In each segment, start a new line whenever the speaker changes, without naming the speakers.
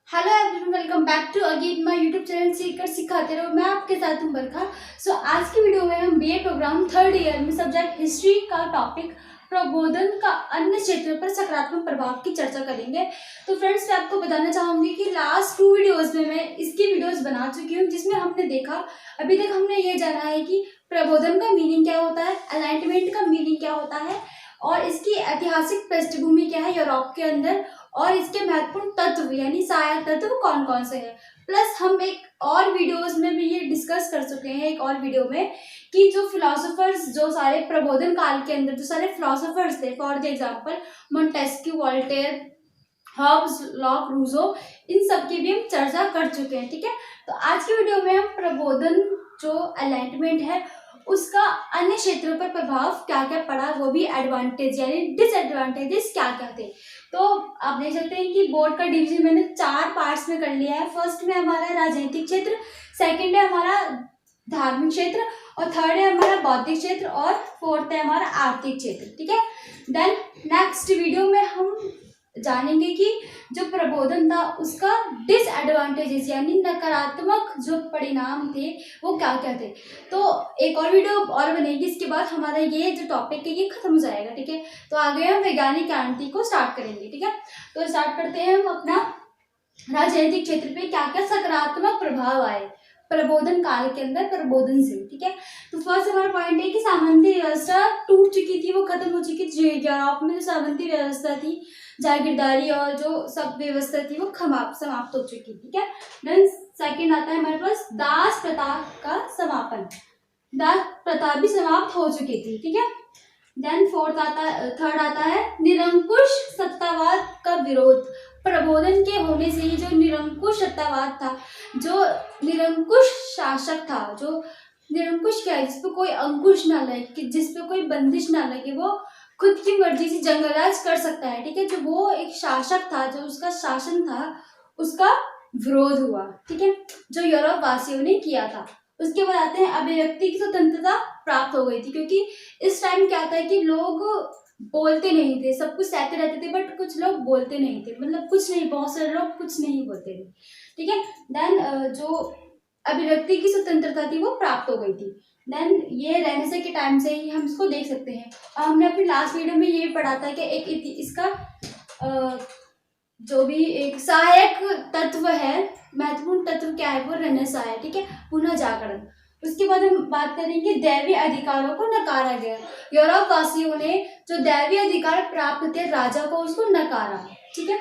Hello everyone, welcome back to again my YouTube channel सीखकर सिखाते रहो। मैं आपके साथ हूं बरखा। आज की वीडियो में हम बीए प्रोग्राम थर्ड ईयर में सब्जेक्ट हिस्ट्री का टॉपिक प्रबोधन का अन्य क्षेत्र पर सकारात्मक प्रभाव की चर्चा करेंगे। तो फ्रेंड्स, मैं आपको बताना चाहूंगी कि लास्ट 2 वीडियोस में मैं इसकी वीडियोस बना चुकी हूँ, जिसमें हमने देखा अभी तक हमने ये जाना है कि प्रबोधन का मीनिंग क्या होता है, एलाइनमेंट का मीनिंग क्या होता है और इसकी ऐतिहासिक पृष्ठभूमि क्या है यूरोप के अंदर, और इसके महत्वपूर्ण तत्व यानी सहायक तत्व कौन कौन से हैं। प्लस हम एक और वीडियोस में भी ये डिस्कस कर चुके हैं, एक और वीडियो में, कि जो फिलोसोफर्स, जो सारे प्रबोधन काल के अंदर जो सारे फिलोसोफर्स थे, for the example Montesquieu, Voltaire, Hobbes, Locke, Rousseau, इन सब की भी हम चर्चा कर चुके हैं। ठीक है, तो आज की वीडियो में हम प्रबोधन जो एलाइनमेंट है उसका अन्य क्षेत्रों पर प्रभाव क्या क्या पड़ा, वो भी एडवांटेज यानी डिसएडवांटेजेस क्या क्या थे। तो आप देख सकते हैं कि बोर्ड का डिवीजन मैंने 4 पार्ट्स में कर लिया है। फर्स्ट में हमारा राजनीतिक क्षेत्र, सेकंड है हमारा धार्मिक क्षेत्र, और थर्ड है हमारा बौद्धिक क्षेत्र, और फोर्थ है हमारा आर्थिक क्षेत्र। ठीक है, देन नेक्स्ट वीडियो में हम जानेंगे कि जो प्रबोधन था उसका डिसएडवांटेजेस यानी नकारात्मक जो परिणाम थे वो क्या क्या थे। तो एक और वीडियो और बनेगी, इसके बाद हमारा ये जो टॉपिक है ये खत्म हो जाएगा। ठीक है, तो आगे हम वैज्ञानिक क्रांति को स्टार्ट करेंगे। ठीक है, तो स्टार्ट करते हैं हम अपना राजनीतिक क्षेत्र पे क्या क्या सकारात्मक प्रभाव आए प्रबोधन काल के अंदर प्रबोधन से। ठीक है, तो फर्स्ट हमारा पॉइंट है कि सामंती व्यवस्था टूट चुकी थी, वो खत्म हो चुकी थी। यूरोप में जो सामंती व्यवस्था थी, जागीरदारी और जो सब व्यवस्था थी, वो समाप्त हो चुकी। ठीक है, देन सेकंड आता है हमारे पास दास प्रथा का समापन, दास प्रथा भी समाप्त हो चुकी थी। ठीक है, देन थर्ड आता है निरंकुश सत्तावाद का विरोध। प्रबोधन के होने से ही जो निरंकुश सत्तावाद था, जो निरंकुश शासक था, जो निरंकुश क्या है, जिसपे कोई अंकुश ना लगे, जिसपे कोई बंदिश ना लगे, वो खुद की मर्जी से जंगलराज कर सकता है। ठीक है, जो वो एक शासक था, जो उसका शासन था, उसका विरोध हुआ। ठीक है, जो यूरोप वासियों ने किया था। उसके बाद आते हैं अभिव्यक्ति की स्वतंत्रता प्राप्त हो गई थी, क्योंकि इस टाइम क्या होता है कि लोग बोलते नहीं थे, सब कुछ सहते रहते थे, बट कुछ लोग बोलते नहीं थे, मतलब कुछ नहीं, बहुत सारे लोग कुछ नहीं बोलते थे। ठीक है, देन जो अभिव्यक्ति की स्वतंत्रता थी वो प्राप्त हो गई थी। देन ये रेनेसां के टाइम से ही हम इसको देख सकते हैं। और हमने अपनी लास्ट वीडियो में ये पढ़ा था कि एक इसका जो भी एक सहायक तत्व है, महत्वपूर्ण तत्व क्या है, वो रेनेसां है। ठीक है, पुनः जागरण। उसके बाद हम बात करेंगे दैवीय अधिकारों को नकारा गया। यूरोप वासियों ने जो दैवीय अधिकार प्राप्त थे राजा को, उसको नकारा। ठीक है,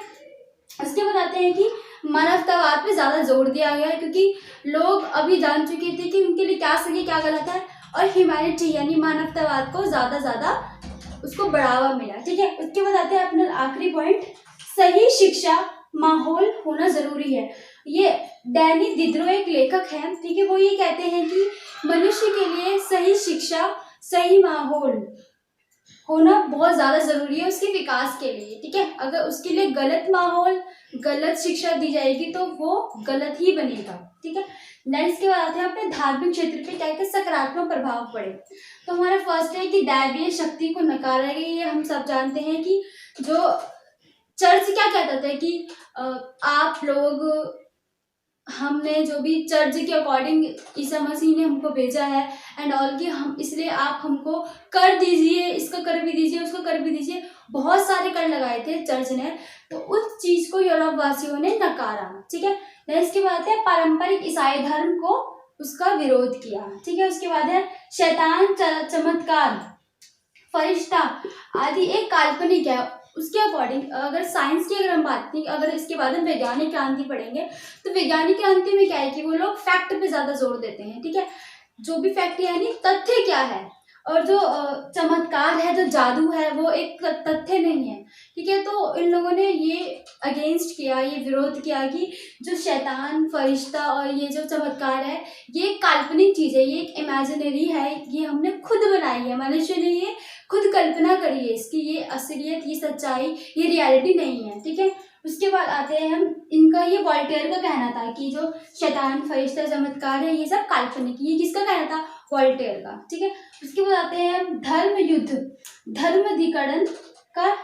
उसके बाद आते हैं कि मानवतावाद पे ज्यादा जोर दिया गया है, क्योंकि लोग अभी जान चुके थे कि उनके लिए क्या सही क्या गलत है, और ह्यूमैनिटी यानी मानवतावाद को ज्यादा उसको बढ़ावा मिला। ठीक है, उसके बाद आते हैं अपना आखिरी पॉइंट, सही शिक्षा माहौल होना जरूरी है। ये डैनी डिड्रो एक लेखक है। ठीक है, वो ये कहते हैं कि मनुष्य के लिए सही शिक्षा, सही माहौल होना बहुत ज्यादा जरूरी है उसके विकास के लिए। ठीक है, अगर उसके लिए गलत माहौल, गलत शिक्षा दी जाएगी तो वो गलत ही बनेगा। ठीक है, नेक्स्ट के बाद आते हैं अपने धार्मिक क्षेत्र पे क्या क्या सकारात्मक प्रभाव पड़े। तो हमारा फर्स्ट है कि दैवीय शक्ति को नकारा गया। ये हम सब जानते हैं कि जो चर्च क्या कहता था कि आप लोग, हमने जो भी चर्च के अकॉर्डिंग ईसा मसीह ने हमको भेजा है एंड ऑल की, हम इसलिए आप हमको कर दीजिए, इसको कर भी दीजिए, उसको कर भी दीजिए, बहुत सारे कर लगाए थे चर्च ने। तो उस चीज को यूरोप वासियों ने नकारा। ठीक है, देन इसके बाद है पारंपरिक ईसाई धर्म को उसका विरोध किया। ठीक है, उसके बाद है शैतान, चमत्कार, फरिश्ता आदि एक काल्पनिक है। उसके अकॉर्डिंग अगर साइंस की अगर हम बात की, अगर इसके बाद हम वैज्ञानिक क्रांति पढ़ेंगे, तो वैज्ञानिक क्रांति में क्या है कि वो लोग फैक्ट पे ज्यादा जोर देते हैं। ठीक है, जो भी फैक्ट यानी तथ्य क्या है, और जो चमत्कार है, जो जादू है, वो एक तथ्य नहीं है। ठीक है, तो इन लोगों ने ये अगेंस्ट किया, ये विरोध किया कि जो शैतान, फरिश्ता और ये जो चमत्कार है, ये एक काल्पनिक चीज है, ये एक इमेजिनरी है, ये हमने खुद बनाई है, मनुष्य ने ये खुद कल्पना करी है इसकी, ये असलियत, ये सच्चाई, ये रियलिटी नहीं है। ठीक है, उसके बाद आते हैं हम, इनका ये वॉल्टेयर का कहना था कि जो शैतान, फरिश्ता, चमत्कार है, ये सब काल्पनिक। ये किसका कहना था? वॉल्टेयर का। ठीक है, उसके बाद आते हैं हम धर्म युद्ध, धर्माधिकरण का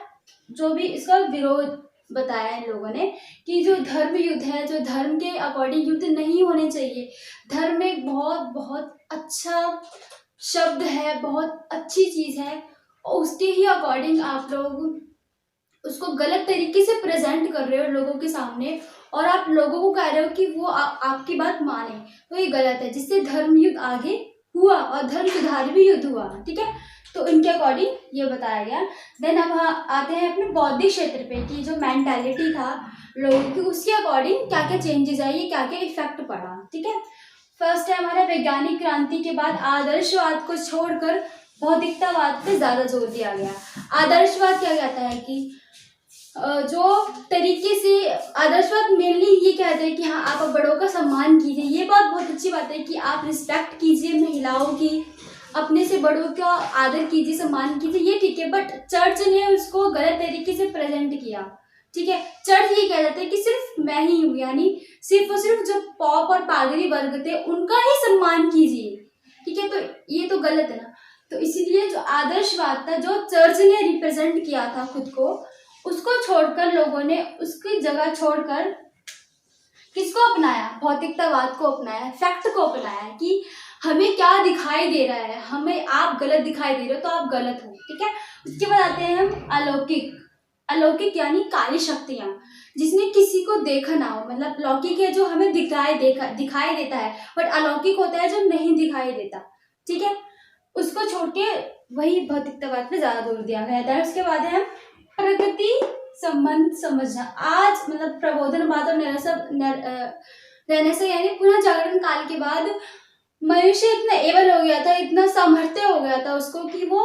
जो भी इसका विरोध बताया इन लोगों ने कि जो धर्म युद्ध है, जो धर्म के अकॉर्डिंग युद्ध नहीं होने चाहिए। धर्म एक बहुत बहुत अच्छा शब्द है, बहुत अच्छी चीज़ है, और उसके ही अकॉर्डिंग आप लोग उसको गलत तरीके से प्रेजेंट कर रहे हो लोगों के सामने, और आप लोगों को कह रहे हो कि वो आपकी बात माने, तो ये गलत है, जिससे धर्म युद्ध आगे हुआ और धर्म सुधार भी युद्ध हुआ। ठीक है, तो इनके अकॉर्डिंग ये बताया गया। देन अब आते हैं अपने बौद्धिक क्षेत्र पे कि जो मेंटालिटी था लोगों की, उसके अकॉर्डिंग क्या क्या चेंजेस आई, क्या क्या इफेक्ट पड़ा। ठीक है, फर्स्ट है हमारा वैज्ञानिक क्रांति के बाद आदर्शवाद को छोड़कर भौतिकतावाद पे ज्यादा जोर दिया गया। आदर्शवाद क्या कहता है कि जो तरीके से आदर्शवाद मेनली ये कहते हैं कि हाँ आप बड़ों का सम्मान कीजिए, ये बात बहुत अच्छी बात है कि आप रिस्पेक्ट कीजिए महिलाओं की, अपने से बड़ों का आदर कीजिए, सम्मान कीजिए, ये ठीक है। बट चर्च ने उसको गलत तरीके से प्रेजेंट किया। ठीक है, चर्च ये कह जाता है कि सिर्फ मैं ही हूँ, यानी सिर्फ और सिर्फ जो पॉप और पादरी वर्ग थे उनका ही सम्मान कीजिए। ठीक है, तो ये तो गलत है ना। तो इसीलिए जो आदर्शवाद था, जो चर्च ने रिप्रेजेंट किया था खुद को, उसको छोड़कर लोगों ने उसकी जगह छोड़कर किसको अपनाया, भौतिकतावाद को अपनाया, फैक्ट को अपनाया कि हमें क्या दिखाई दे रहा है, हमें आप गलत दिखाई दे रहे हो तो आप गलत हो। ठीक है, उसके बाद आते हैं हम अलौकिक। अलौकिक यानी काली शक्तियां, जिसने किसी को देखा ना हो। मतलब लौकिक है जो हमें दिखाई देता है, बट अलौकिक होता है जो नहीं दिखाई देता। ठीक है, उसको छोड़ के वही भौतिकतावाद पे ज्यादा जोर दिया गया था। उसके बाद है प्रकृति संबंध समझना। आज मतलब प्रबोधनवाद और रहने से यानी पुनः जागरण काल के बाद मनुष्य इतना एबल हो गया था, इतना सामर्थ्य हो गया था उसको कि वो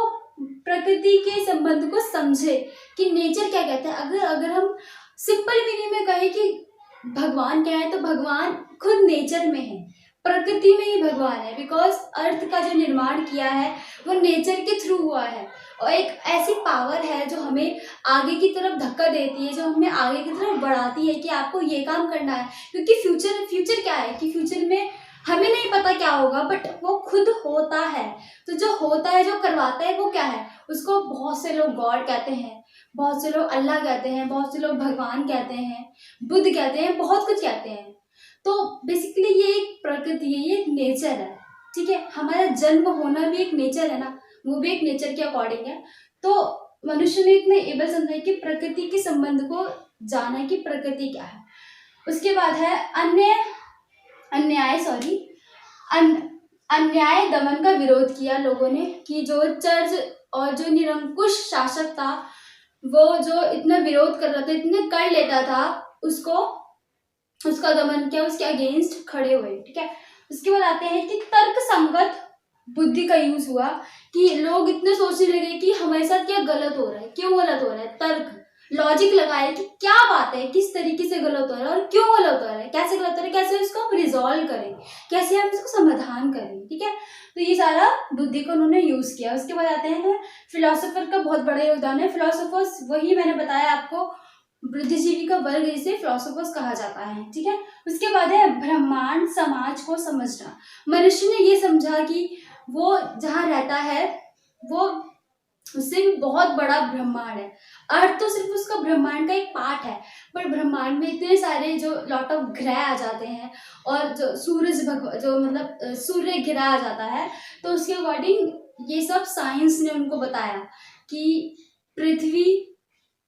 प्रकृति के संबंध को समझे कि नेचर क्या कहता है। अगर हम सिंपल मीनिंग में कहें कि भगवान क्या है, तो भगवान खुद नेचर में है, प्रकृति में ही भगवान है। बिकॉज अर्थ का जो निर्माण किया है वो नेचर के थ्रू हुआ है, और एक ऐसी पावर है जो हमें आगे की तरफ धक्का देती है, जो हमें आगे की तरफ बढ़ाती है कि आपको ये काम करना है। क्योंकि फ्यूचर क्या है कि फ्यूचर में हमें नहीं पता क्या होगा, बट वो खुद होता है। तो जो होता है, जो करवाता है, वो क्या है, उसको बहुत से लोग गॉड कहते हैं, बहुत से लोग अल्लाह कहते हैं, बहुत से लोग भगवान कहते हैं, बुद्ध कहते हैं, बहुत कुछ कहते हैं। तो बेसिकली ये एक प्रकृति है, ये एक नेचर है। ठीक है, हमारा जन्म होना भी एक नेचर है ना, वो भी एक नेचर के अकॉर्डिंग है। तो मनुष्य ने इतने एबल समझा कि प्रकृति के संबंध को जाना कि प्रकृति क्या है। उसके बाद है अन्याय दमन का विरोध किया लोगों ने, कि जो चर्च और जो निरंकुश शासक था वो जो इतना विरोध कर रहा था, इतना कर लेता था, उसका दमन किया, उसके अगेंस्ट खड़े हुए। ठीक है, उसके बाद आते हैं कि तर्क संगत बुद्धि का यूज हुआ, कि लोग इतने सोचने लगे कि हमारे साथ क्या गलत हो रहा है, क्यों गलत हो रहा है। तर्क लॉजिक लगाए कि क्या बात है, किस तरीके से गलत हो रहा है और क्यों गलत हो रहा है, कैसे गलत हो रहा है, कैसे उसको हम रिजॉल्व करें, कैसे हम इसको समाधान करें। ठीक है, तो ये सारा बुद्धि को उन्होंने यूज किया। उसके बाद आते हैं फिलोसोफर का बहुत बड़ा योगदान है। फिलोसोफर्स वही मैंने बताया आपको, बुद्धिजीवी का वर्ग जिसे फिलोसोफर्स कहा जाता है। ठीक है, उसके बाद है ब्रह्मांड समाज को समझना। मनुष्य ने ये समझा कि वो जहाँ रहता है वो उससे भी बहुत बड़ा ब्रह्मांड है। अर्थ तो सिर्फ उसका ब्रह्मांड का एक पार्ट है, पर ब्रह्मांड में इतने सारे जो लॉट ऑफ ग्रह आ जाते हैं, और जो सूर्य ग्रह आ जाता है, तो उसके अकॉर्डिंग ये सब साइंस ने उनको बताया कि पृथ्वी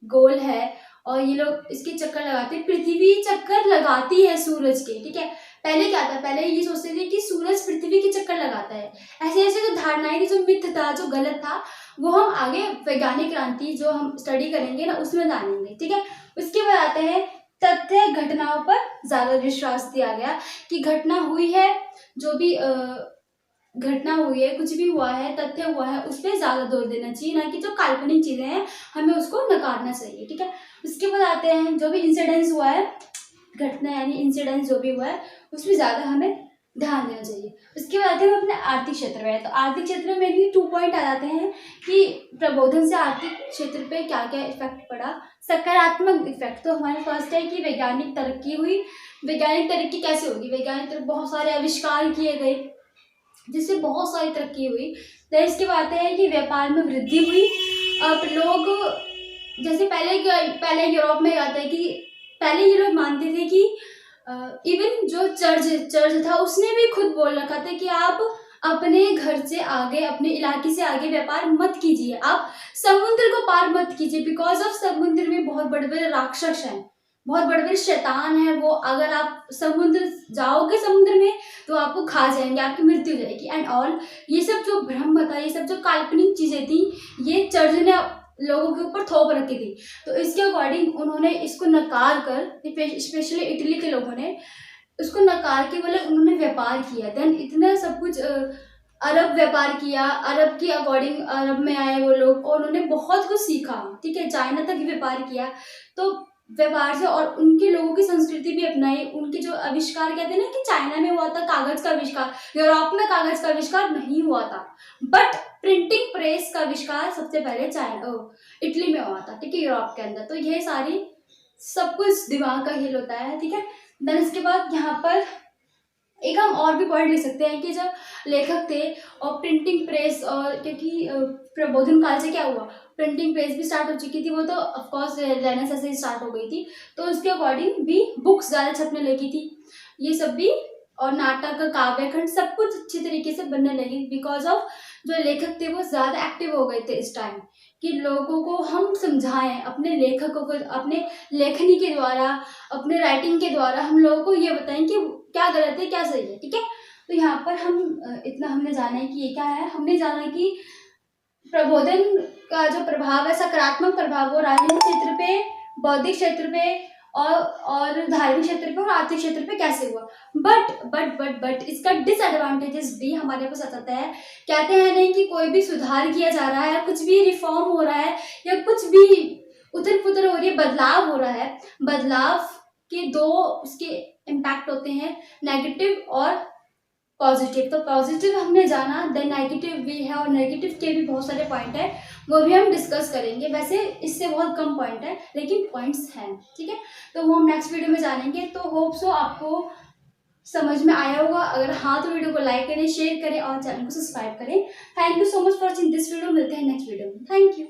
गोल है और ये लोग इसके चक्कर लगाते हैं। पृथ्वी चक्कर लगाती है सूरज के। ठीक है, पहले क्या था, पहले ये सोचते थे कि सूरज पृथ्वी के चक्कर लगाता है। ऐसे ऐसे जो धारणाएं थी, जो मिथ था, जो गलत था, वो हम आगे वैज्ञानिक क्रांति जो हम स्टडी करेंगे ना उसमें जानेंगे। ठीक है, उसके बाद आते हैं तथ्य घटनाओं पर ज्यादा विश्वास दिया गया, कि घटना हुई है, जो भी घटना हुई है, कुछ भी हुआ है, तथ्य हुआ है, उस पर ज्यादा जोर देना चाहिए, ना कि जो काल्पनिक चीजें हैं हमें उसको नकारना चाहिए। ठीक है, उसके बाद आते हैं जो भी इंसिडेंस हुआ है, घटना यानी इंसिडेंस जो भी हुआ है, उसमें ज्यादा हमें ध्यान देना चाहिए। उसके बाद आते हैं अपने आर्थिक क्षेत्र में। तो आर्थिक क्षेत्र में भी 2 पॉइंट आ जाते हैं कि प्रबोधन से आर्थिक क्षेत्र पे क्या क्या इफेक्ट पड़ा। सकारात्मक इफेक्ट तो हमारे फर्स्ट है कि वैज्ञानिक तरक्की हुई। वैज्ञानिक तरक्की कैसे होगी, वैज्ञानिक तरक्की बहुत सारे आविष्कार किए गए जिससे बहुत सारी तरक्की हुई। तो इसके बाद है कि व्यापार में वृद्धि हुई। अब लोग जैसे पहले यूरोप में आता है कि पहले ये लोग मानते थे कि इवन जो चर्च था उसने भी खुद बोल रखा था कि आप अपने घर से आगे, अपने इलाके से आगे व्यापार मत कीजिए, आप समुद्र को पार मत कीजिए, बिकॉज ऑफ समुद्र में बहुत बड़े बड़े राक्षस हैं, बहुत बड़े बड़े शैतान है वो। अगर आप समुद्र जाओगे समुद्र में तो आपको खा जाएंगे, आपकी मृत्यु हो जाएगी एंड ऑल। ये सब जो भ्रम था, ये सब जो काल्पनिक चीजें थी, ये चर्च ने लोगों के ऊपर थोप रखी थी। तो इसके अकॉर्डिंग उन्होंने इसको नकार कर, स्पेशली इटली के लोगों ने उसको नकार के बोले उन्होंने व्यापार किया। देन इतना सब कुछ अरब व्यापार किया, अरब की अकॉर्डिंग अरब में आए वो लोग और उन्होंने बहुत कुछ सीखा, ठीक है, चाइना तक व्यापार किया। तो व्यापार से और उनके लोगों की संस्कृति भी अपनाई, उनके जो आविष्कार कहते हैं ना कि चाइना में हुआ था कागज का आविष्कार, यूरोप में कागज का आविष्कार नहीं हुआ था, बट प्रिंटिंग प्रेस का आविष्कार सबसे पहले इटली में हुआ था, ठीक है, यूरोप के अंदर। तो ये सारी सब कुछ दिमाग का खेल होता है, ठीक है। देन इसके बाद यहाँ पर एक हम और भी पॉइंट ले सकते हैं कि जब लेखक थे और प्रिंटिंग प्रेस, और क्योंकि प्रबोधन काल से क्या हुआ, प्रिंटिंग प्रेस भी स्टार्ट हो चुकी थी, वो तो ऑफकोर्स रेनेसां से स्टार्ट हो गई थी, तो उसके अकॉर्डिंग भी बुक्स ज़्यादा छपने लगी थी, ये सब भी, और नाटक, काव्यखंड, सब कुछ अच्छे तरीके से बनने लगी बिकॉज ऑफ जो लेखक थे वो ज़्यादा एक्टिव हो गए थे इस टाइम, कि लोगों को हम समझाएं, अपने लेखकों को अपने लेखनी के द्वारा, अपने राइटिंग के द्वारा हम लोगों को ये बताएं कि क्या गलत है क्या सही है, ठीक है। तो यहाँ पर हम इतना हमने जाना है कि ये क्या है, हमने जाना कि प्रबोधन का जो प्रभाव है, सकारात्मक प्रभाव, वो राजनीतिक क्षेत्र पे, बौद्धिक क्षेत्र पे और धार्मिक क्षेत्र पे और आर्थिक क्षेत्र पे कैसे हुआ। बट इसका डिसएडवांटेजेस भी हमारे पास आ जाता है। कहते हैं नहीं कि कोई भी सुधार किया जा रहा है, कुछ भी रिफॉर्म हो रहा है या कुछ भी उथल पुथल हो रही है, बदलाव हो रहा है, बदलाव के दो उसके इम्पैक्ट होते हैं, नेगेटिव और पॉजिटिव। तो पॉजिटिव हमने जाना, देन नेगेटिव भी है और नेगेटिव के भी बहुत सारे पॉइंट है, वो भी हम डिस्कस करेंगे। वैसे इससे बहुत कम पॉइंट है लेकिन पॉइंट्स हैं, ठीक है, तो वो हम नेक्स्ट वीडियो में जानेंगे। तो होप सो आपको समझ में आया होगा, अगर हाँ तो वीडियो को लाइक करें, शेयर करें और चैनल को सब्सक्राइब करें। Thank you so much for watching this video, मिलते हैं नेक्स्ट वीडियो में, थैंक यू।